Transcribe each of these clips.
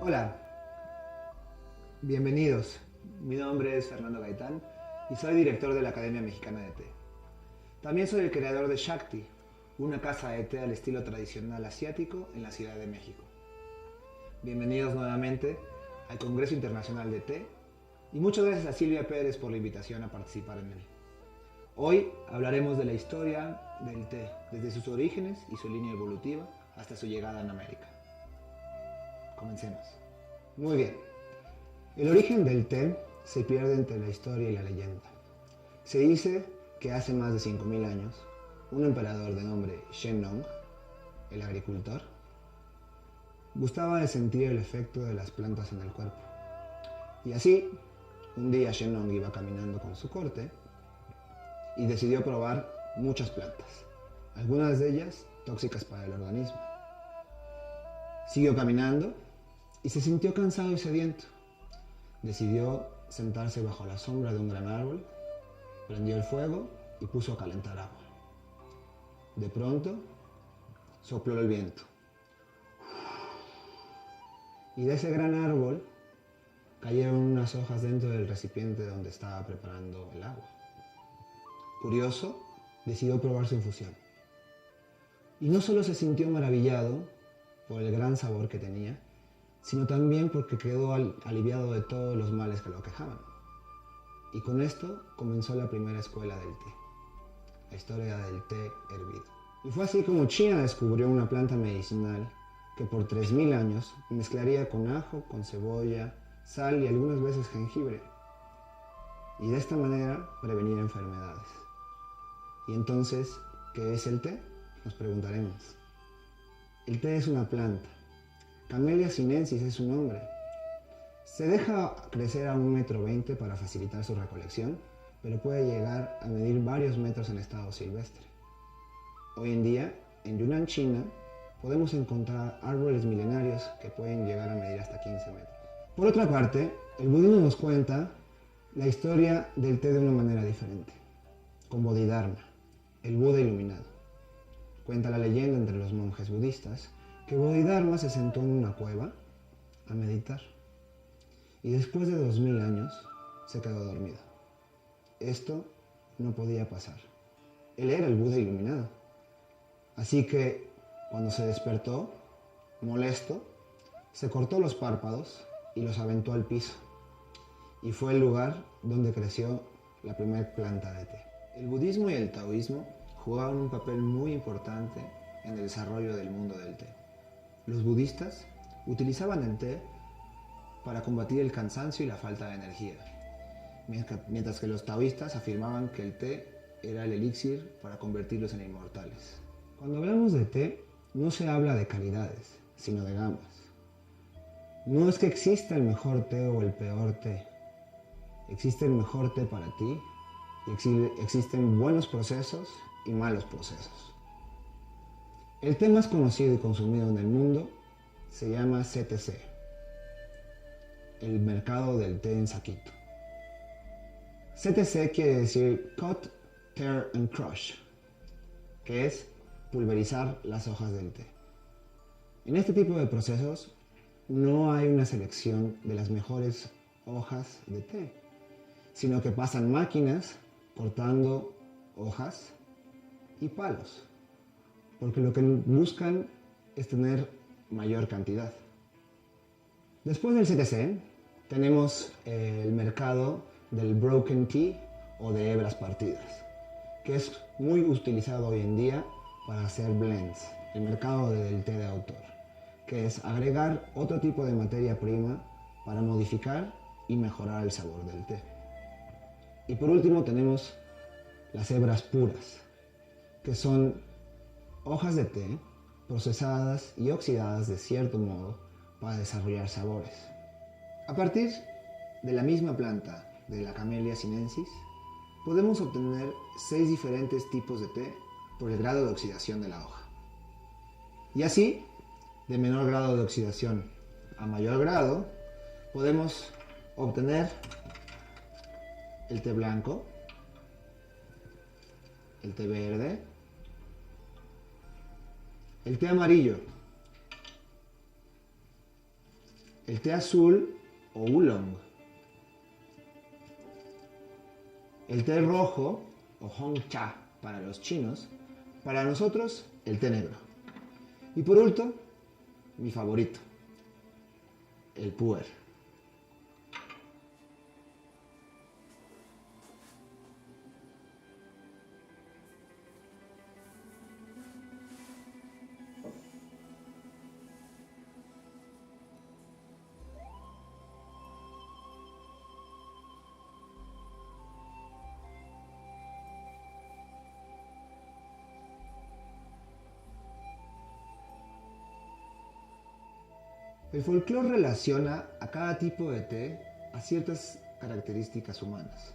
Hola, bienvenidos. Mi nombre es Fernando Gaitán y soy director de la Academia Mexicana de Té. También soy el creador de Shakti, una casa de té al estilo tradicional asiático en la Ciudad de México. Bienvenidos nuevamente al Congreso Internacional de Té y muchas gracias a Silvia Pérez por la invitación a participar en él. Hoy hablaremos de la historia del té, desde sus orígenes y su línea evolutiva hasta su llegada en América. Comencemos. Muy bien. El origen del té se pierde entre la historia y la leyenda. Se dice que hace más de 5000 años, un emperador de nombre Shennong, el agricultor, gustaba de sentir el efecto de las plantas en el cuerpo. Y así, un día Shennong iba caminando con su corte y decidió probar muchas plantas, algunas de ellas tóxicas para el organismo. Siguió caminando y se sintió cansado y sediento. Decidió sentarse bajo la sombra de un gran árbol, prendió el fuego y puso a calentar agua. De pronto, sopló el viento. Y de ese gran árbol cayeron unas hojas dentro del recipiente donde estaba preparando el agua. Curioso, decidió probar su infusión. Y no solo se sintió maravillado por el gran sabor que tenía, sino también porque quedó aliviado de todos los males que lo aquejaban. Y con esto comenzó la primera escuela del té, la historia del té hervido. Y fue así como China descubrió una planta medicinal que por 3000 años mezclaría con ajo, con cebolla, sal y algunas veces jengibre. Y de esta manera prevenir enfermedades. Y entonces, ¿qué es el té? Nos preguntaremos. El té es una planta. Camellia sinensis es su nombre. Se deja crecer a 1,20 m para facilitar su recolección, pero puede llegar a medir varios metros en estado silvestre. Hoy en día, en Yunnan, China, podemos encontrar árboles milenarios que pueden llegar a medir hasta 15 metros. Por otra parte, el budismo nos cuenta la historia del té de una manera diferente, con Bodhidharma, el Buda iluminado. Cuenta la leyenda entre los monjes budistas que Bodhidharma se sentó en una cueva a meditar y después de 2000 años se quedó dormido. Esto no podía pasar. Él era el Buda iluminado. Así que cuando se despertó, molesto, se cortó los párpados y los aventó al piso. Y fue el lugar donde creció la primera planta de té. El budismo y el taoísmo jugaban un papel muy importante en el desarrollo del mundo del té. Los budistas utilizaban el té para combatir el cansancio y la falta de energía, mientras que los taoístas afirmaban que el té era el elixir para convertirlos en inmortales. Cuando hablamos de té, no se habla de calidades, sino de gamas. No es que exista el mejor té o el peor té. Existe el mejor té para ti y existen buenos procesos y malos procesos. El té más conocido y consumido en el mundo se llama CTC, el mercado del té en saquito. CTC quiere decir Cut, Tear and Crush, que es pulverizar las hojas del té. En este tipo de procesos no hay una selección de las mejores hojas de té, sino que pasan máquinas cortando hojas y palos, porque lo que buscan es tener mayor cantidad. Después del CTC tenemos el mercado del broken tea o de hebras partidas, que es muy utilizado hoy en día para hacer blends, el mercado del té de autor, que es agregar otro tipo de materia prima para modificar y mejorar el sabor del té. Y por último tenemos las hebras puras, que son hojas de té procesadas y oxidadas de cierto modo para desarrollar sabores. A partir de la misma planta de la Camellia sinensis, podemos obtener 6 diferentes tipos de té por el grado de oxidación de la hoja. Y así, de menor grado de oxidación a mayor grado, podemos obtener el té blanco, el té verde, el té amarillo, el té azul o oolong, el té rojo o hong cha para los chinos, para nosotros el té negro. Y por último, mi favorito, el pu'er. El folclore relaciona a cada tipo de té a ciertas características humanas.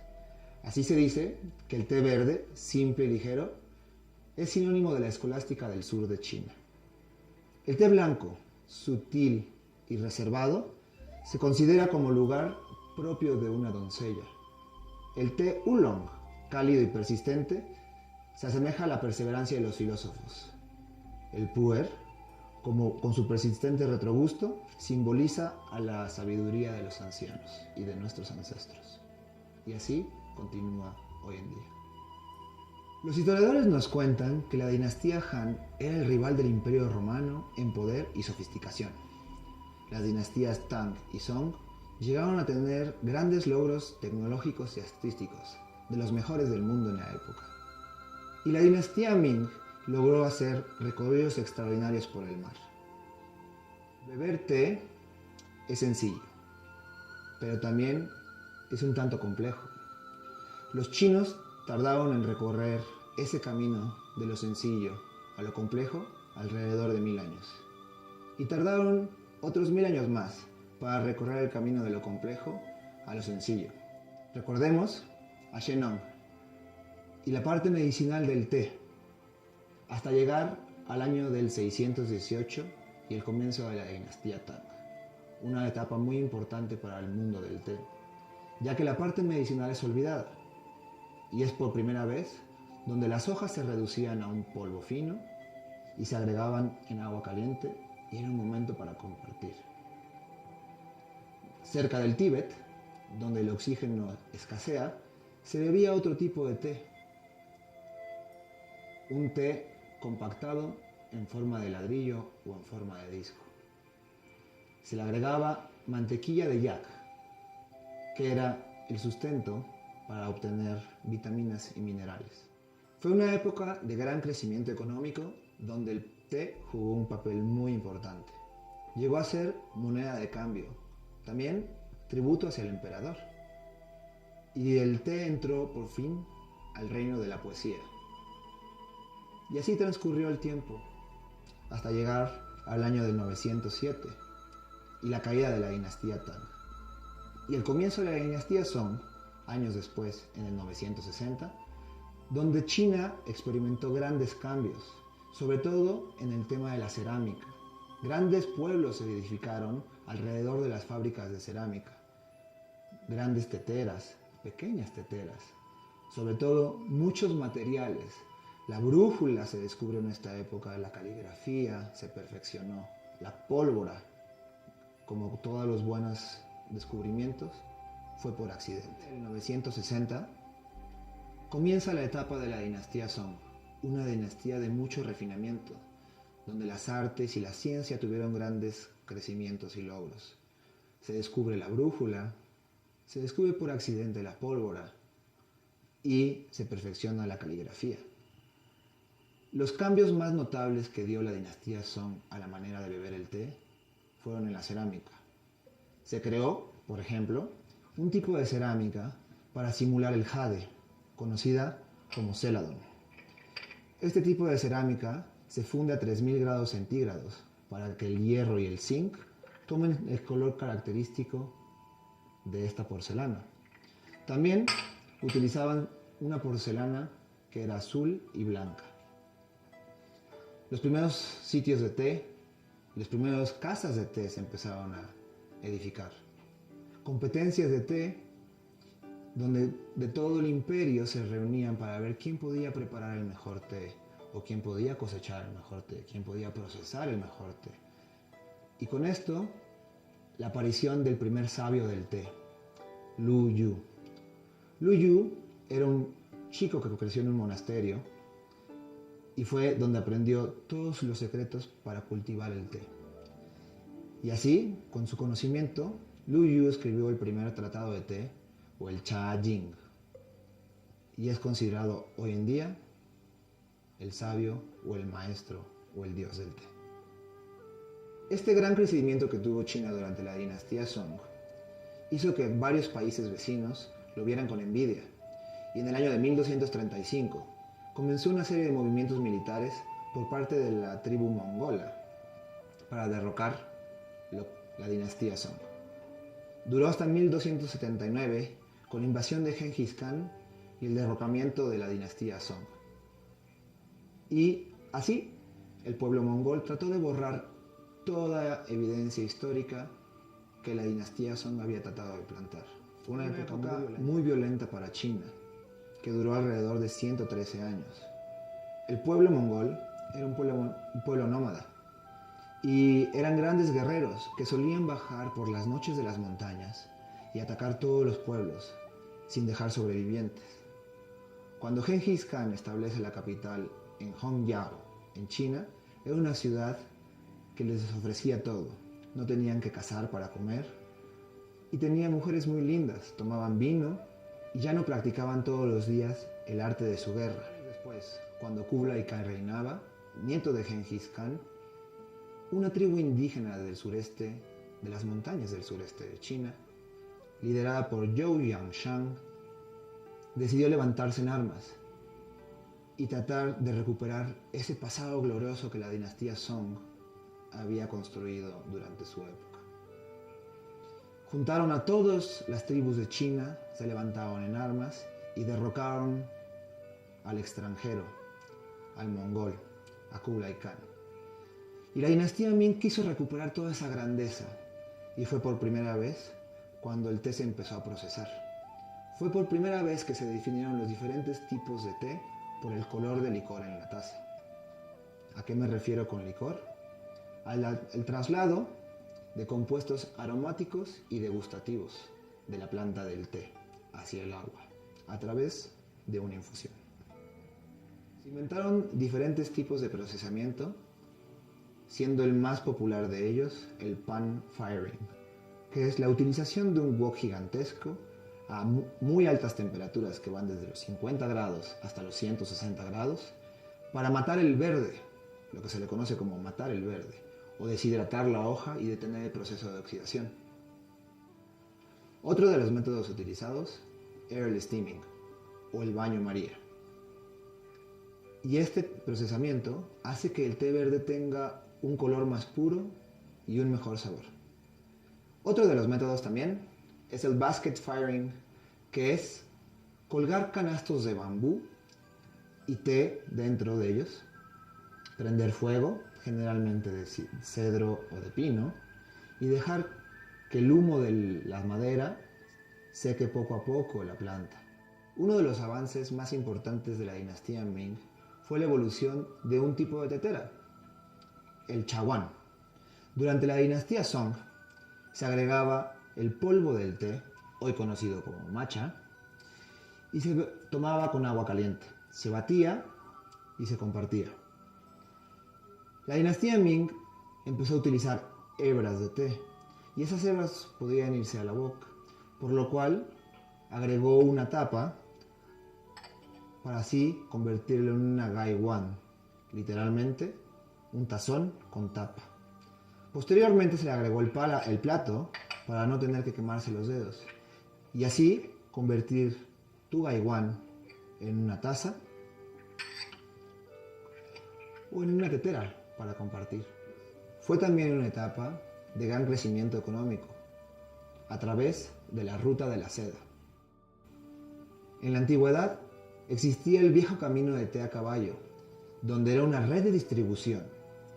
Así se dice que el té verde, simple y ligero, es sinónimo de la escolástica del sur de China. El té blanco, sutil y reservado, se considera como lugar propio de una doncella. El té oolong, cálido y persistente, se asemeja a la perseverancia de los filósofos. El pu'er, con su persistente retrogusto, simboliza a la sabiduría de los ancianos y de nuestros ancestros. Y así continúa hoy en día. Los historiadores nos cuentan que la dinastía Han era el rival del Imperio Romano en poder y sofisticación. Las dinastías Tang y Song llegaron a tener grandes logros tecnológicos y artísticos, de los mejores del mundo en la época. Y la dinastía Ming logró hacer recorridos extraordinarios por el mar. Beber té es sencillo, pero también es un tanto complejo. Los chinos tardaron en recorrer ese camino de lo sencillo a lo complejo alrededor de 1000 años. Y tardaron otros 1000 años más para recorrer el camino de lo complejo a lo sencillo. Recordemos a Shennong y la parte medicinal del té, hasta llegar al año del 618 y el comienzo de la dinastía Tang, una etapa muy importante para el mundo del té, ya que la parte medicinal es olvidada, y es por primera vez donde las hojas se reducían a un polvo fino y se agregaban en agua caliente y era un momento para compartir. Cerca del Tíbet, donde el oxígeno escasea, se bebía otro tipo de té, un té compactado en forma de ladrillo o en forma de disco. Se le agregaba mantequilla de yak, que era el sustento para obtener vitaminas y minerales. Fue una época de gran crecimiento económico donde el té jugó un papel muy importante. Llegó a ser moneda de cambio, también tributo hacia el emperador. Y el té entró por fin al reino de la poesía. Y así transcurrió el tiempo, hasta llegar al año del 907 y la caída de la dinastía Tang. Y el comienzo de la dinastía Song, años después, en el 960, donde China experimentó grandes cambios, sobre todo en el tema de la cerámica. Grandes pueblos se edificaron alrededor de las fábricas de cerámica. Grandes teteras, pequeñas teteras, sobre todo muchos materiales. La brújula se descubrió en esta época, la caligrafía se perfeccionó, la pólvora, como todos los buenos descubrimientos, fue por accidente. En 960 comienza la etapa de la dinastía Song, una dinastía de mucho refinamiento, donde las artes y la ciencia tuvieron grandes crecimientos y logros. Se descubre la brújula, se descubre por accidente la pólvora y se perfecciona la caligrafía. Los cambios más notables que dio la dinastía Song a la manera de beber el té fueron en la cerámica. Se creó, por ejemplo, un tipo de cerámica para simular el jade, conocida como celadón. Este tipo de cerámica se funde a 3000 grados centígrados para que el hierro y el zinc tomen el color característico de esta porcelana. También utilizaban una porcelana que era azul y blanca. Los primeros sitios de té, las primeras casas de té se empezaron a edificar. Competencias de té donde de todo el imperio se reunían para ver quién podía preparar el mejor té, o quién podía cosechar el mejor té, quién podía procesar el mejor té. Y con esto la aparición del primer sabio del té, Lu Yu. Lu Yu era un chico que creció en un monasterio y fue donde aprendió todos los secretos para cultivar el té. Y así, con su conocimiento, Lu Yu escribió el primer tratado de té, o el Cha Jing, y es considerado hoy en día el sabio o el maestro o el dios del té. Este gran crecimiento que tuvo China durante la dinastía Song hizo que varios países vecinos lo vieran con envidia, y en el año de 1235 comenzó una serie de movimientos militares por parte de la tribu mongola para derrocar la dinastía Song. Duró hasta 1279 con la invasión de Genghis Khan y el derrocamiento de la dinastía Song. Y así, el pueblo mongol trató de borrar toda evidencia histórica que la dinastía Song había tratado de plantar. Fue una época muy violenta para China, que duró alrededor de 113 años. El pueblo mongol era un pueblo nómada, y eran grandes guerreros que solían bajar por las noches de las montañas y atacar todos los pueblos sin dejar sobrevivientes. Cuando Genghis Khan establece la capital en Hongyao, en China, era una ciudad que les ofrecía todo. No tenían que cazar para comer y tenían mujeres muy lindas, tomaban vino y ya no practicaban todos los días el arte de su guerra. Después, cuando Kublai Khan reinaba, nieto de Genghis Khan, una tribu indígena del sureste, de las montañas del sureste de China, liderada por Zhou Yangshan, decidió levantarse en armas y tratar de recuperar ese pasado glorioso que la dinastía Song había construido durante su época. Juntaron a todas las tribus de China, se levantaron en armas y derrocaron al extranjero, al mongol, a Kublai Khan. Y la dinastía Ming quiso recuperar toda esa grandeza, y fue por primera vez cuando el té se empezó a procesar. Fue por primera vez que se definieron los diferentes tipos de té por el color del licor en la taza. ¿A qué me refiero con licor? El traslado de compuestos aromáticos y degustativos de la planta del té hacia el agua, a través de una infusión. Se inventaron diferentes tipos de procesamiento, siendo el más popular de ellos el pan firing, que es la utilización de un wok gigantesco a muy altas temperaturas que van desde los 50 grados hasta los 160 grados para matar el verde, lo que se le conoce como matar el verde, o deshidratar la hoja y detener el proceso de oxidación. Otro de los métodos utilizados era el steaming, o el baño María. Y este procesamiento hace que el té verde tenga un color más puro y un mejor sabor. Otro de los métodos también es el basket firing, que es colgar canastos de bambú y té dentro de ellos, prender fuego, generalmente de cedro o de pino, y dejar que el humo de la madera seque poco a poco la planta. Uno de los avances más importantes de la dinastía Ming fue la evolución de un tipo de tetera, el chaguán. Durante la dinastía Song se agregaba el polvo del té, hoy conocido como matcha, y se tomaba con agua caliente. Se batía y se compartía. La dinastía Ming empezó a utilizar hebras de té, y esas hebras podían irse a la boca, por lo cual agregó una tapa para así convertirlo en una gaiwan, literalmente un tazón con tapa. Posteriormente se le agregó el plato para no tener que quemarse los dedos, y así convertir tu gaiwan en una taza o en una tetera para compartir. Fue también una etapa de gran crecimiento económico a través de la ruta de la seda. En la antigüedad existía el viejo camino de té a caballo, donde era una red de distribución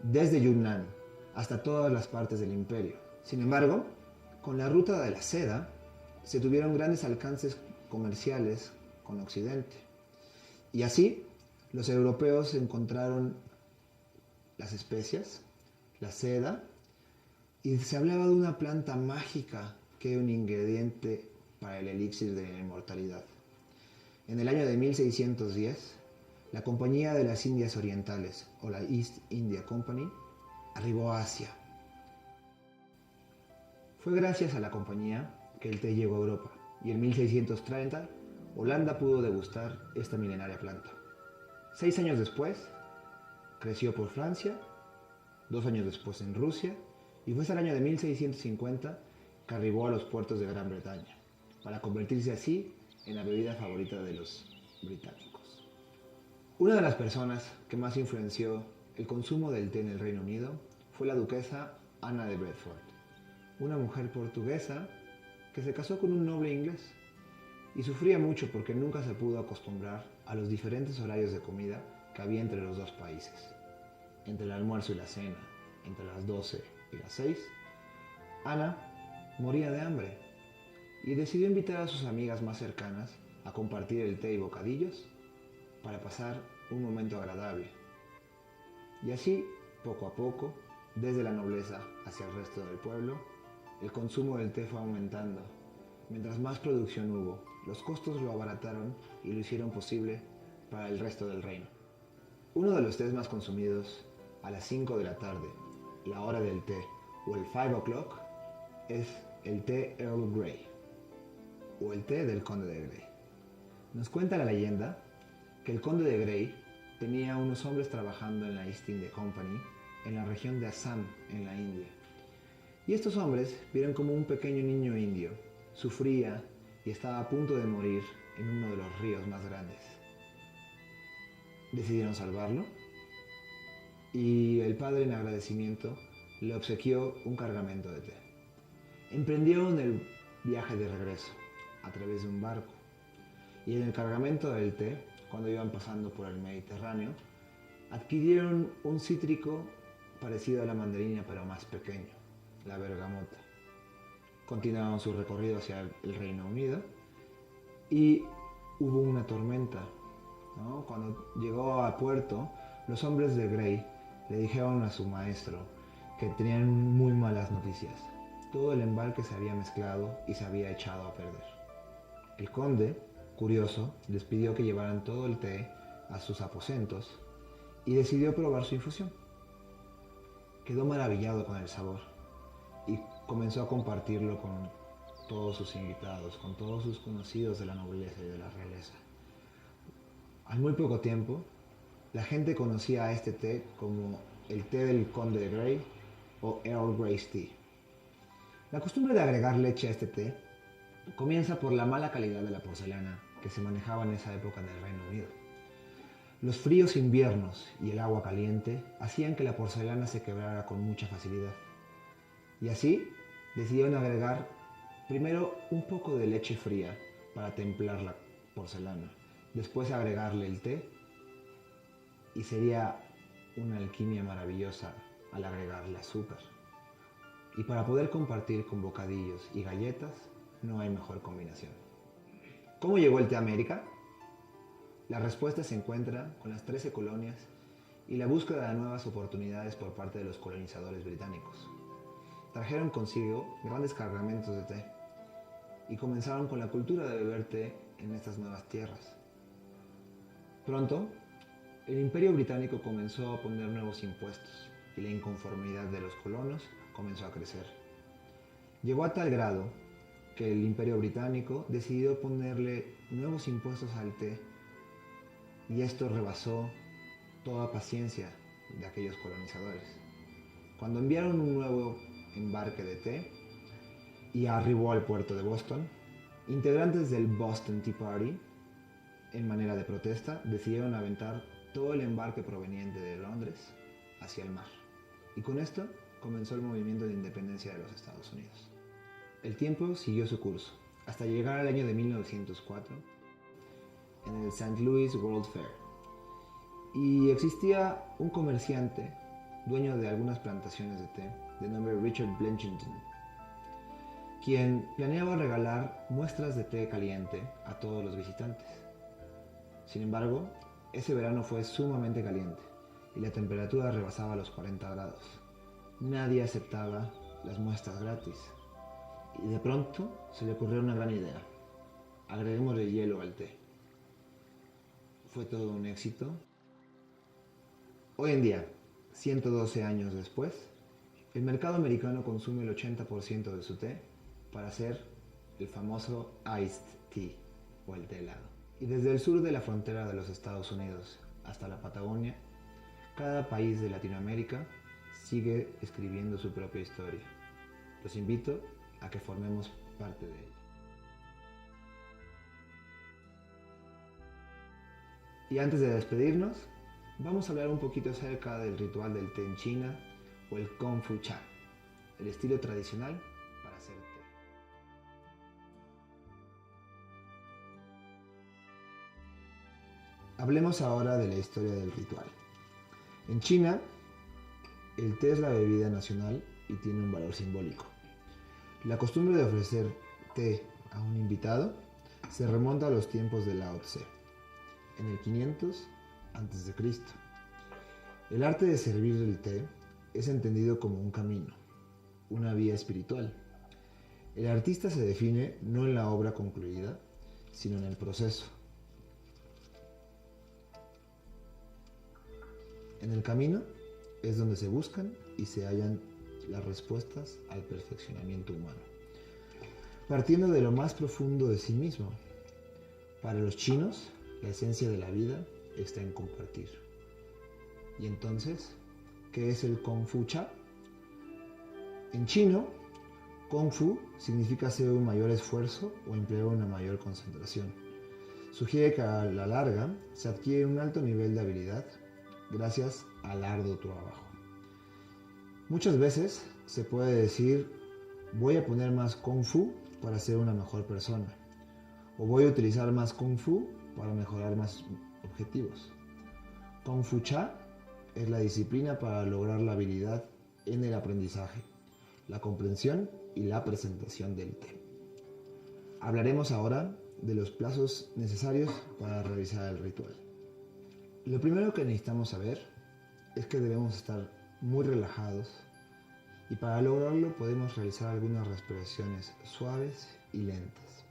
desde Yunnan hasta todas las partes del imperio. Sin embargo, con la ruta de la seda se tuvieron grandes alcances comerciales con Occidente. Y así, los europeos encontraron las especias, la seda Y se hablaba de una planta mágica que era un ingrediente para el elixir de la inmortalidad. En el año de 1610, la Compañía de las Indias Orientales, o la East India Company, arribó a Asia. Fue gracias a la compañía que el té llegó a Europa, y en 1630 Holanda pudo degustar esta milenaria planta. 6 años después, creció por Francia, 2 años después en Rusia, y fue hasta el año de 1650 que arribó a los puertos de Gran Bretaña, para convertirse así en la bebida favorita de los británicos. Una de las personas que más influenció el consumo del té en el Reino Unido fue la duquesa Ana de Bedford, una mujer portuguesa que se casó con un noble inglés y sufría mucho porque nunca se pudo acostumbrar a los diferentes horarios de comida que había entre los dos países. Entre el almuerzo y la cena, entre las 12 y las 6, Ana moría de hambre y decidió invitar a sus amigas más cercanas a compartir el té y bocadillos para pasar un momento agradable. Y así, poco a poco, desde la nobleza hacia el resto del pueblo, el consumo del té fue aumentando. Mientras más producción hubo, los costos lo abarataron y lo hicieron posible para el resto del reino. Uno de los tés más consumidos a las 5 de la tarde, la hora del té, o el 5 o'clock, es el té Earl Grey, o el té del Conde de Grey. Nos cuenta la leyenda que el Conde de Grey tenía unos hombres trabajando en la East India Company en la región de Assam, en la India. Y estos hombres vieron como un pequeño niño indio sufría y estaba a punto de morir en uno de los ríos más grandes. Decidieron salvarlo y el padre, en agradecimiento, le obsequió un cargamento de té. Emprendieron el viaje de regreso a través de un barco, y en el cargamento del té, cuando iban pasando por el Mediterráneo, adquirieron un cítrico parecido a la mandarina pero más pequeño, la bergamota. Continuaron su recorrido hacia el Reino Unido y hubo una tormenta, ¿no? Cuando llegó a puerto, los hombres de Grey le dijeron a su maestro que tenían muy malas noticias. Todo el embarque se había mezclado y se había echado a perder. El conde, curioso, les pidió que llevaran todo el té a sus aposentos y decidió probar su infusión. Quedó maravillado con el sabor y comenzó a compartirlo con todos sus invitados, con todos sus conocidos de la nobleza y de la realeza. Al muy poco tiempo, la gente conocía a este té como el té del Conde de Grey o Earl Grey's Tea. La costumbre de agregar leche a este té comienza por la mala calidad de la porcelana que se manejaba en esa época en el Reino Unido. Los fríos inviernos y el agua caliente hacían que la porcelana se quebrara con mucha facilidad. Y así decidieron agregar primero un poco de leche fría para templar la porcelana, después agregarle el té y sería una alquimia maravillosa al agregarle azúcar. Y para poder compartir con bocadillos y galletas no hay mejor combinación. ¿Cómo llegó el té a América? La respuesta se encuentra con las 13 colonias y la búsqueda de nuevas oportunidades por parte de los colonizadores británicos. Trajeron consigo grandes cargamentos de té y comenzaron con la cultura de beber té en estas nuevas tierras. Pronto, el Imperio Británico comenzó a poner nuevos impuestos y la inconformidad de los colonos comenzó a crecer. Llegó a tal grado que el Imperio Británico decidió ponerle nuevos impuestos al té y esto rebasó toda paciencia de aquellos colonizadores. Cuando enviaron un nuevo embarque de té y arribó al puerto de Boston, integrantes del Boston Tea Party, en manera de protesta, decidieron aventar todo el embarque proveniente de Londres hacia el mar. Y con esto comenzó el movimiento de independencia de los Estados Unidos. El tiempo siguió su curso, hasta llegar al año de 1904, en el St. Louis World Fair. Y existía un comerciante, dueño de algunas plantaciones de té, de nombre Richard Blanchington, quien planeaba regalar muestras de té caliente a todos los visitantes. Sin embargo, ese verano fue sumamente caliente y la temperatura rebasaba los 40 grados. Nadie aceptaba las muestras gratis. Y de pronto se le ocurrió una gran idea. Agreguémosle hielo al té. Fue todo un éxito. Hoy en día, 112 años después, el mercado americano consume el 80% de su té para hacer el famoso iced tea o el té helado. Y desde el sur de la frontera de los Estados Unidos hasta la Patagonia, cada país de Latinoamérica sigue escribiendo su propia historia. Los invito a que formemos parte de ella. Y antes de despedirnos, vamos a hablar un poquito acerca del ritual del té en China o el Kung Fu Cha, el estilo tradicional para hacer té. Hablemos ahora de la historia del ritual. En China, el té es la bebida nacional y tiene un valor simbólico. La costumbre de ofrecer té a un invitado se remonta a los tiempos de Lao Tse, en el 500 a.C. El arte de servir el té es entendido como un camino, una vía espiritual. El artista se define no en la obra concluida, sino en el proceso. En el camino es donde se buscan y se hallan las respuestas al perfeccionamiento humano, partiendo de lo más profundo de sí mismo. Para los chinos, la esencia de la vida está en compartir. Y entonces, ¿qué es el Kung Fu Cha? En chino, Kung Fu significa hacer un mayor esfuerzo o emplear una mayor concentración. Sugiere que a la larga se adquiere un alto nivel de habilidad gracias al arduo trabajo. Muchas veces se puede decir, voy a poner más Kung Fu para ser una mejor persona, o voy a utilizar más Kung Fu para mejorar más objetivos. Kung Fu Cha es la disciplina para lograr la habilidad en el aprendizaje, la comprensión y la presentación del té. Hablaremos ahora de los plazos necesarios para realizar el ritual. Lo primero que necesitamos saber es que debemos estar muy relajados y para lograrlo podemos realizar algunas respiraciones suaves y lentas.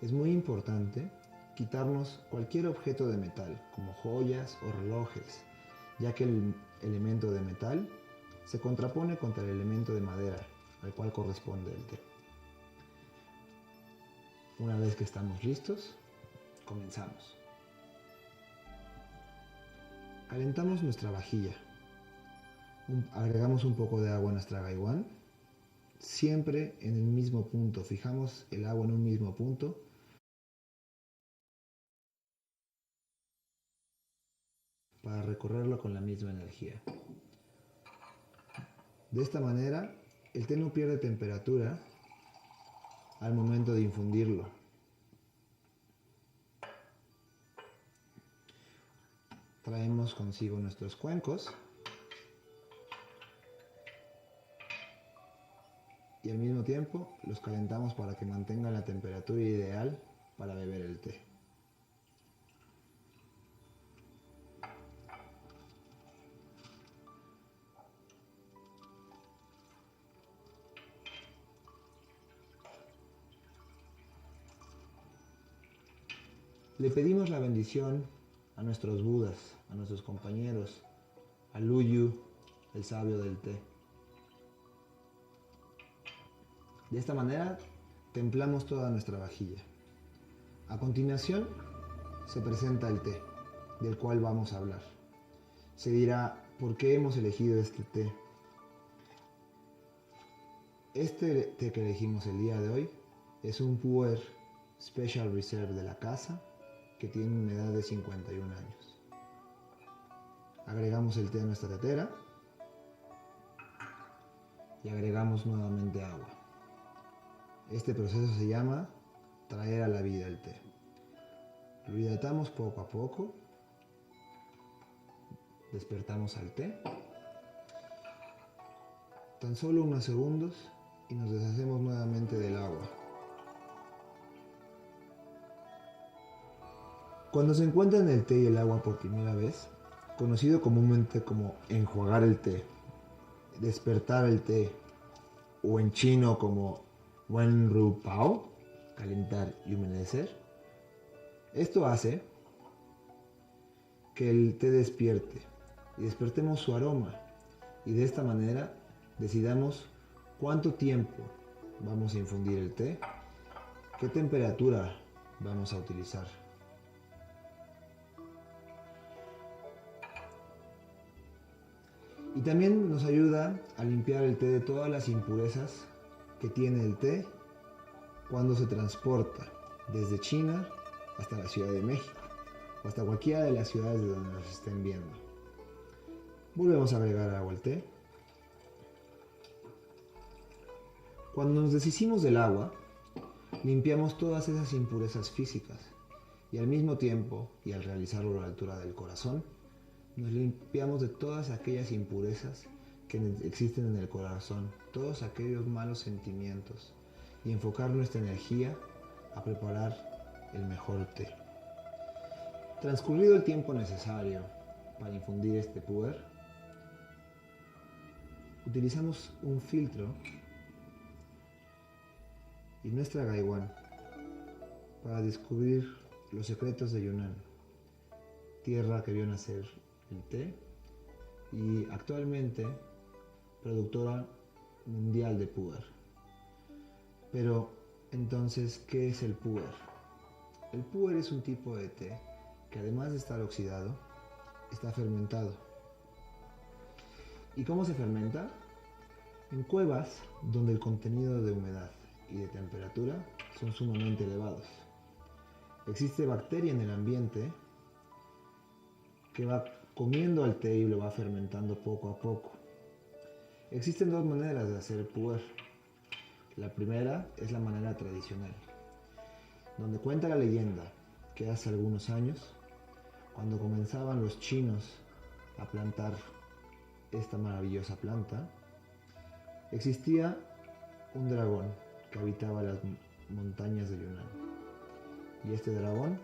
Es muy importante quitarnos cualquier objeto de metal, como joyas o relojes, ya que el elemento de metal se contrapone contra el elemento de madera, al cual corresponde el té. Una vez que estamos listos, comenzamos. Calentamos nuestra vajilla. Agregamos un poco de agua a nuestra gaiwan, siempre en el mismo punto. Fijamos el agua en un mismo punto para recorrerlo con la misma energía. De esta manera, el té no pierde temperatura al momento de infundirlo. Traemos consigo nuestros cuencos y al mismo tiempo los calentamos para que mantengan la temperatura ideal para beber el té. Le pedimos la bendición a nuestros budas, a nuestros compañeros, a Luyu, el sabio del té. De esta manera templamos toda nuestra vajilla. A continuación se presenta el té, del cual vamos a hablar. Se dirá, ¿por qué hemos elegido este té? Este té que elegimos el día de hoy es un Pu'er Special Reserve de la casa, que tiene una edad de 51 años. Agregamos el té a nuestra tetera y agregamos nuevamente agua. Este proceso se llama traer a la vida el té. Lo hidratamos poco a poco, despertamos al té, tan solo unos segundos y nos deshacemos nuevamente del agua. Cuando se encuentran el té y el agua por primera vez, conocido comúnmente como enjuagar el té, despertar el té o en chino como Wen Ru Pao, calentar y humedecer. Esto hace que el té despierte y despertemos su aroma, y de esta manera decidamos cuánto tiempo vamos a infundir el té, qué temperatura vamos a utilizar. Y también nos ayuda a limpiar el té de todas las impurezas que tiene el té cuando se transporta desde China hasta la Ciudad de México o hasta cualquiera de las ciudades de donde nos estén viendo. Volvemos a agregar agua al té. Cuando nos deshicimos del agua, limpiamos todas esas impurezas físicas y al mismo tiempo, y al realizarlo a la altura del corazón, nos limpiamos de todas aquellas impurezas que existen en el corazón, todos aquellos malos sentimientos, y enfocar nuestra energía a preparar el mejor té. Transcurrido el tiempo necesario para infundir este pu'er, utilizamos un filtro y nuestra gaiwan para descubrir los secretos de Yunnan, tierra que vio nacer el té y actualmente productora mundial de pu'er. Pero entonces, ¿qué es el pu'er? El pu'er es un tipo de té que, además de estar oxidado, está fermentado. ¿Y cómo se fermenta? En cuevas donde el contenido de humedad y de temperatura son sumamente elevados. Existe bacteria en el ambiente que va comiendo al té y lo va fermentando poco a poco. Existen dos maneras de hacer pu'er. La primera es la manera tradicional, donde cuenta la leyenda que hace algunos años, cuando comenzaban los chinos a plantar esta maravillosa planta, existía un dragón que habitaba las montañas de Yunnan. Y este dragón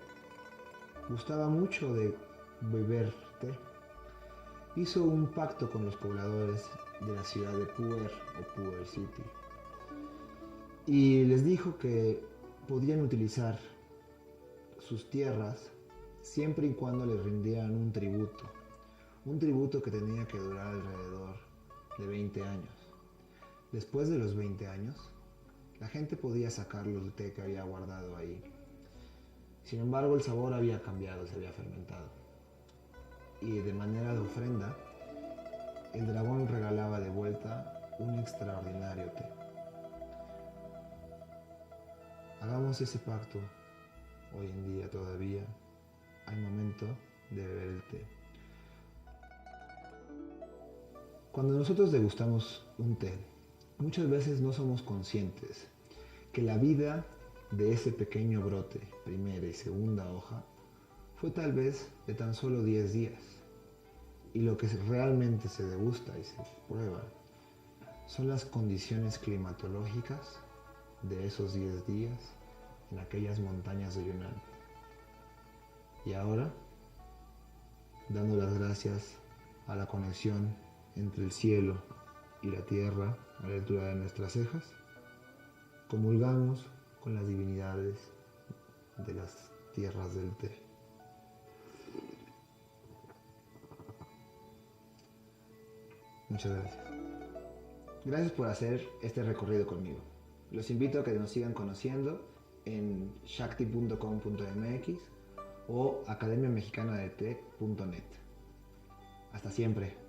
gustaba mucho de beber té. Hizo un pacto con los pobladores de la ciudad de Pu'er o Pu'er City y les dijo que podían utilizar sus tierras siempre y cuando les rindieran un tributo que tenía que durar alrededor de 20 años. Después de los 20 años, la gente podía sacar el té que había guardado ahí. Sin embargo, el sabor había cambiado, se había fermentado. Y de manera de ofrenda, el dragón regalaba de vuelta un extraordinario té. Hagamos ese pacto hoy en día todavía, al momento de beber el té. Cuando nosotros degustamos un té, muchas veces no somos conscientes que la vida de ese pequeño brote, primera y segunda hoja, fue tal vez de tan solo 10 días. Y lo que realmente se degusta y se prueba son las condiciones climatológicas de esos 10 días en aquellas montañas de Yunnan. Y ahora, dando las gracias a la conexión entre el cielo y la tierra a la altura de nuestras cejas, comulgamos con las divinidades de las tierras del té. Muchas gracias. Gracias por hacer este recorrido conmigo. Los invito a que nos sigan conociendo en shakti.com.mx o academiamexicanadeté.net. Hasta siempre.